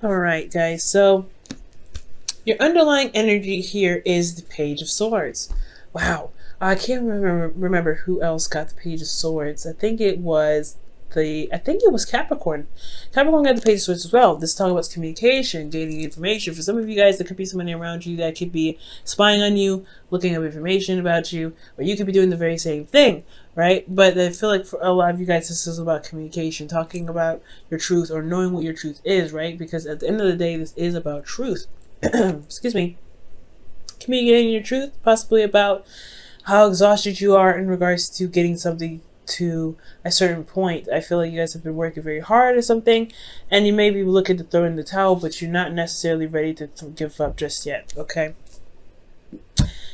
All right, guys. So your underlying energy here is the Page of Swords. Wow. I can't remember who else got the Page of Swords. I think it was Capricorn. Capricorn got the Page of Swords as well. This talk about communication, gaining information. For some of you guys, there could be somebody around you that could be spying on you, looking up information about you, or you could be doing the very same thing, right? But I feel like for a lot of you guys, this is about communication, talking about your truth or knowing what your truth is, right? Because at the end of the day, this is about truth. Excuse me. Communicating your truth, possibly about how exhausted you are in regards to getting something to a certain point. I feel like you guys have been working very hard or something, and you may be looking to throw in the towel, but you're not necessarily ready to give up just yet, okay?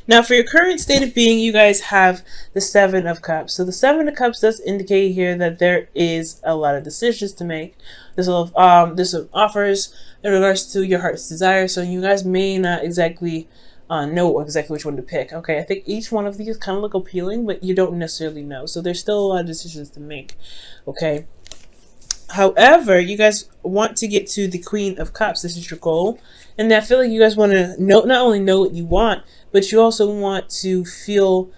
Now, for your current state of being, you guys have the Seven of Cups. So the Seven of Cups does indicate here that there is a lot of decisions to make. There's offers in regards to your heart's desire. So you guys may not exactly know exactly which one to pick. Okay, I think each one of these kind of look appealing, but you don't necessarily know. So there's still a lot of decisions to make. Okay. However, you guys want to get to the Queen of Cups. This is your goal. And I feel like you guys want to not only know what you want, but you also want to feel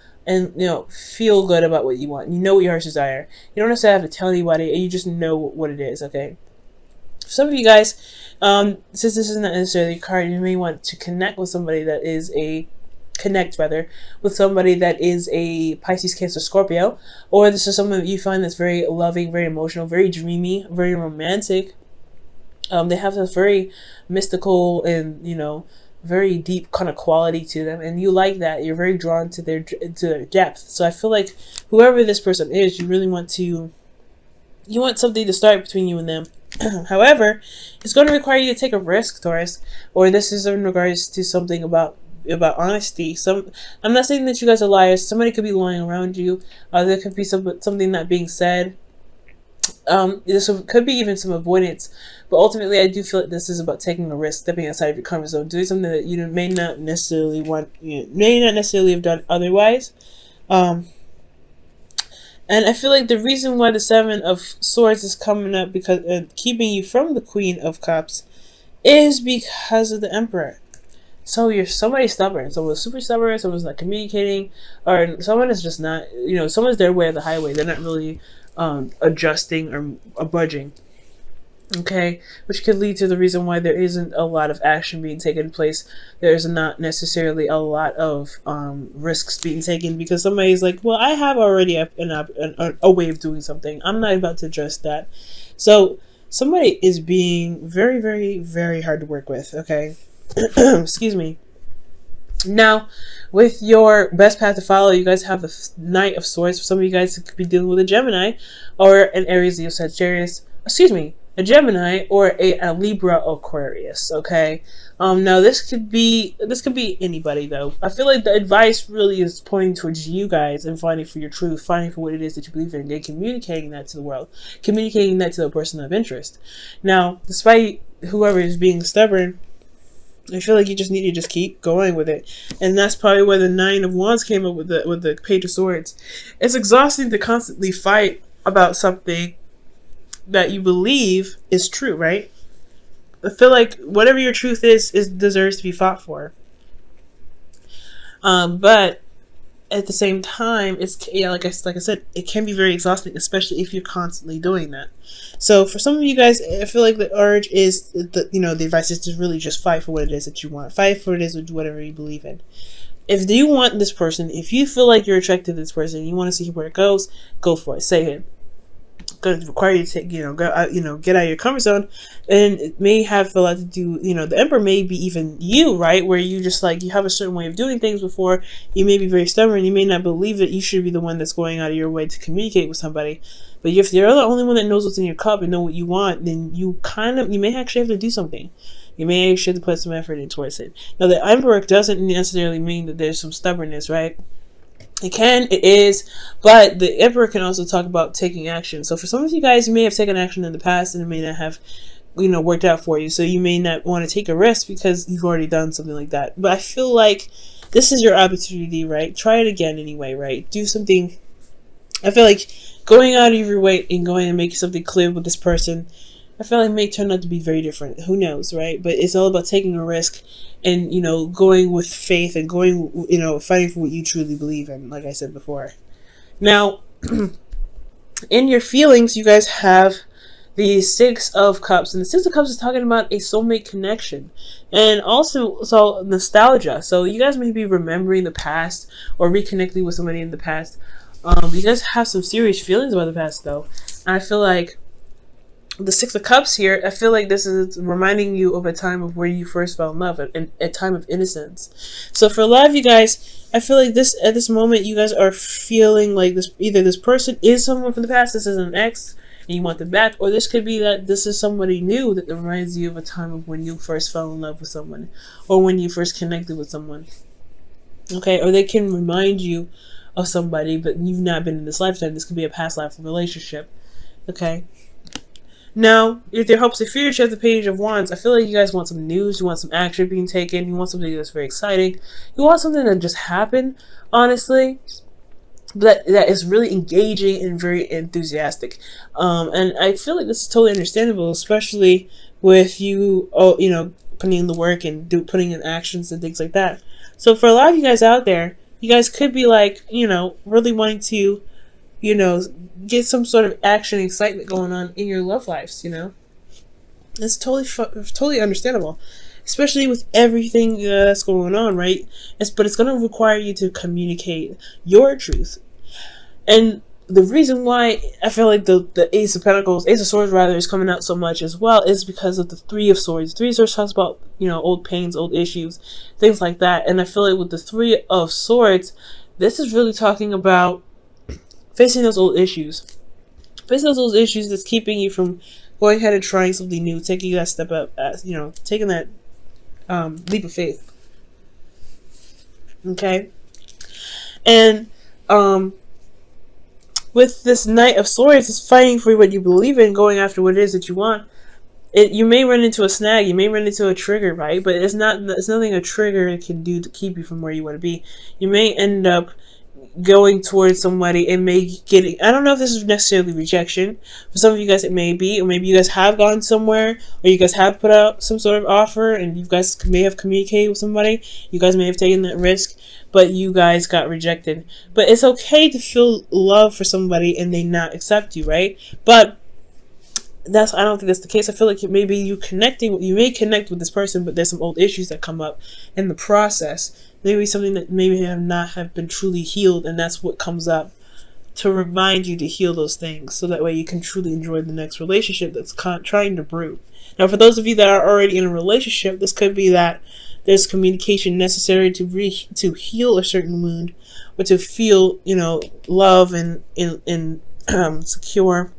feel good about what you want. You know what your heart's desire. You don't necessarily have to tell anybody, and you just know what it is, okay? For some of you guys, since this is not necessarily a card, you may want to connect with somebody that is with somebody that is a Pisces, Cancer, Scorpio, or this is someone that you find that's very loving, very emotional, very dreamy, very romantic. They have this very mystical and, very deep kind of quality to them, and you like that. You're very drawn to their depth. So I feel like whoever this person is, you want something to start between you and them. However, it's going to require you to take a risk, Taurus, or this is in regards to something about honesty. I'm not saying that you guys are liars. Somebody could be lying around you. There could be something not being said. This could be even some avoidance, but ultimately I do feel like this is about taking a risk, stepping outside of your comfort zone, doing something that you may not necessarily have done otherwise. And I feel like the reason why the Seven of Swords is coming up because keeping you from the Queen of Cups is because of the Emperor. So you're somebody stubborn. Someone's super stubborn. Someone's not communicating, or someone is just not. Someone's their way of the highway. They're not really adjusting or budging. Okay, which could lead to the reason why there isn't a lot of action being taken place. There's not necessarily a lot of risks being taken because somebody's like, well, I have already a way of doing something. I'm not about to adjust that. So somebody is being very, very, very hard to work with. Okay. Excuse me. Now, with your best path to follow, you guys have the Knight of Swords. For some of you guys, it could be dealing with a Gemini or an Aries, Leo, Sagittarius. Excuse me, a Gemini or a Libra, Aquarius. Okay. Now this could be anybody though. I feel like the advice really is pointing towards you guys and finding for your truth, finding for what it is that you believe in, and communicating that to the world, communicating that to the person of interest. Now, despite whoever is being stubborn, I feel like you just need to just keep going with it. And that's probably where the Nine of Wands came up with the Page of Swords. It's exhausting to constantly fight about something that you believe is true, right? I feel like whatever your truth is deserves to be fought for. But at the same time, like I said, it can be very exhausting, especially if you're constantly doing that. So for some of you guys, I feel like the urge is the advice is to really just fight for what it is that you want. Fight for what it is, whatever you believe in. If you want this person, if you feel like you're attracted to this person, you want to see where it goes, go for it. Say it. Going to require you to take, get out of your comfort zone, and it may have a lot to do, the Emperor may be even you, right, where you just like, you have a certain way of doing things before, you may be very stubborn, you may not believe that you should be the one that's going out of your way to communicate with somebody, but if you're the only one that knows what's in your cup and know what you want, then you may actually have to do something. You may actually have to put some effort in towards it. Now, the Emperor doesn't necessarily mean that there's some stubbornness, right? It is, but the Emperor can also talk about taking action. So for some of you guys, you may have taken action in the past and it may not have, worked out for you. So you may not want to take a risk because you've already done something like that. But I feel like this is your opportunity, right? Try it again anyway, right? Do something. I feel like going out of your way and going and making something clear with this person, I feel like may turn out to be very different. Who knows, right? But it's all about taking a risk and, you know, going with faith and going, you know, fighting for what you truly believe in, like I said before. Now, in your feelings, you guys have the Six of Cups, and the Six of Cups is talking about a soulmate connection, and also so nostalgia. So you guys may be remembering the past or reconnecting with somebody in the past. You guys have some serious feelings about the past, though. And I feel like the Six of Cups here, I feel like this is reminding you of a time of where you first fell in love, a time of innocence. So for a lot of you guys, I feel like this at this moment, you guys are feeling like this. Either this person is someone from the past, this is an ex, and you want them back, or this could be that this is somebody new that reminds you of a time of when you first fell in love with someone, or when you first connected with someone. Okay, or they can remind you of somebody, but you've not been in this lifetime. This could be a past life relationship. Okay. Now, if there hopes and fears, you have the Page of Wands. I feel like you guys want some news, you want some action being taken, you want something that's very exciting, you want something that just happened, honestly, that is really engaging and very enthusiastic. And I feel like this is totally understandable, especially with you, you know, putting in the work and putting in actions and things like that. So for a lot of you guys out there, you guys could be like, you know, really wanting to, you know, get some sort of action and excitement going on in your love lives, you know. It's totally understandable, especially with everything that's going on, right? But it's going to require you to communicate your truth. And the reason why I feel like the Ace of Pentacles, Ace of Swords rather, is coming out so much as well is because of the Three of Swords. Three of Swords talks about, you know, old pains, old issues, things like that. And I feel like with the Three of Swords, this is really talking about facing those old issues. Facing those old issues that's keeping you from going ahead and trying something new, taking that step up, you know, taking that leap of faith. Okay? And with this Knight of Swords, it's fighting for what you believe in, going after what it is that you want. You may run into a snag, you may run into a trigger, right? But it's nothing a trigger can do to keep you from where you want to be. You may end up going towards somebody and may get, I don't know if this is necessarily rejection. For some of you guys it may be, or maybe you guys have gone somewhere, or you guys have put out some sort of offer and you guys may have communicated with somebody, you guys may have taken that risk, but you guys got rejected. But it's okay to feel love for somebody and they not accept you, right? But I don't think that's the case. I feel like maybe you may connect with this person, but there's some old issues that come up in the process. Maybe something that maybe have been truly healed, and that's what comes up to remind you to heal those things, so that way you can truly enjoy the next relationship that's trying to brew. Now, for those of you that are already in a relationship, this could be that there's communication necessary to heal a certain wound, or to feel, you know, love and secure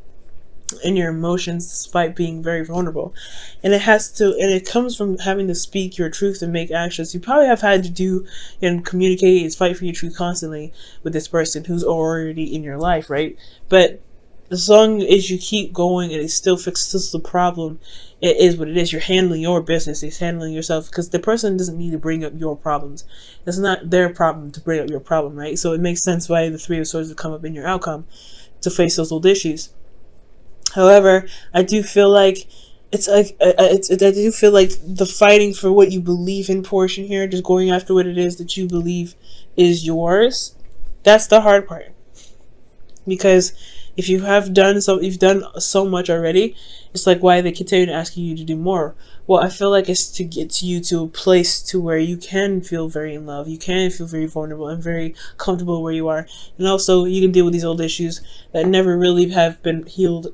in your emotions despite being very vulnerable. And it comes from having to speak your truth and make actions. You probably have had to do and communicate and fight for your truth constantly with this person who's already in your life, right? But as long as you keep going and it still fixes the problem, it is what it is. You're handling your business, it's handling yourself, because the person doesn't need to bring up your problems. It's not their problem to bring up your problem, right? So it makes sense why the Three of Swords would come up in your outcome, to face those old issues. However, I do feel like I do feel like the fighting for what you believe in portion here, just going after what it is that you believe is yours, that's the hard part. Because if you have done you've done so much already, it's like, why they continue to ask you to do more? Well, I feel like it's to get you to a place to where you can feel very in love, you can feel very vulnerable and very comfortable where you are, and also you can deal with these old issues that never really have been healed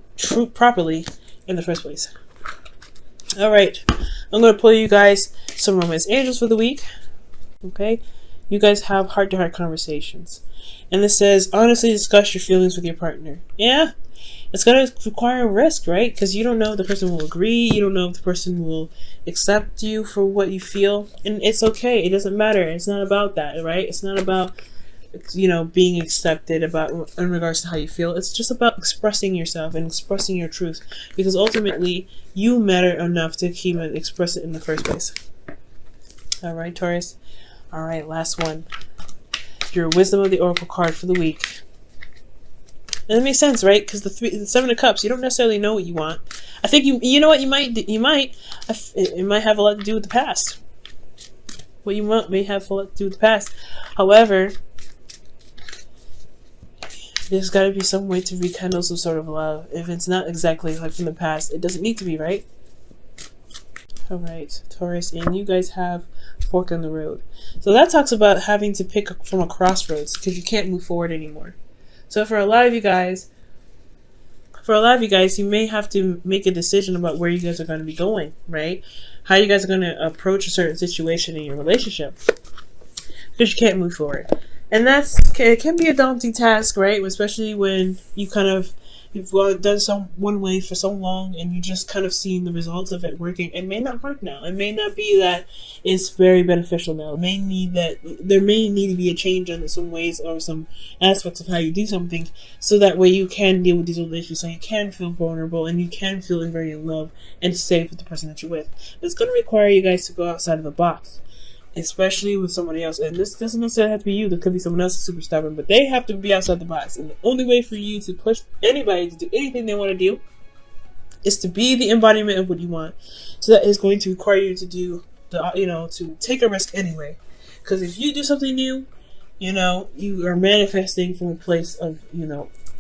properly in the first place. All right, I'm going to pull you guys some romance angels for the week. Okay, you guys have heart-to-heart conversations, and this says, honestly discuss your feelings with your partner. Yeah, it's going to require a risk, right? Because you don't know if the person will agree, you don't know if the person will accept you for what you feel, and it's okay, it doesn't matter. It's not about that, right? It's not about, you know, being accepted in regards to how you feel. It's just about expressing yourself and expressing your truth, because ultimately you matter enough to keep and express it in the first place. All right, Taurus. All right, last one. Your Wisdom of the Oracle card for the week. And it makes sense, right? Because the Seven of Cups, you don't necessarily know what you want. I think you know what you might, it might have a lot to do with the past. What you want may have a lot to do with the past. However, there's got to be some way to rekindle some sort of love. If it's not exactly like from the past, it doesn't need to be, right? Alright, Taurus, and you guys have fork in the road. So that talks about having to pick from a crossroads because you can't move forward anymore. So for a lot of you guys, you may have to make a decision about where you guys are going to be going, right? How you guys are going to approach a certain situation in your relationship because you can't move forward. And it can be a daunting task, right? Especially when you've done one way for so long and you just kind of seen the results of it working. It may not work now. It may not be that it's very beneficial now. There may need to be a change in some ways or some aspects of how you do something, so that way you can deal with these relationships, so you can feel vulnerable and you can feel very in love and safe with the person that you're with. It's going to require you guys to go outside of the box, especially with somebody else. And this doesn't necessarily have to be you. There could be someone else who's super stubborn, but they have to be outside the box. And the only way for you to push anybody to do anything they want to do is to be the embodiment of what you want. So that is going to require you to do to take a risk anyway. Because if you do something new, you are manifesting from a place of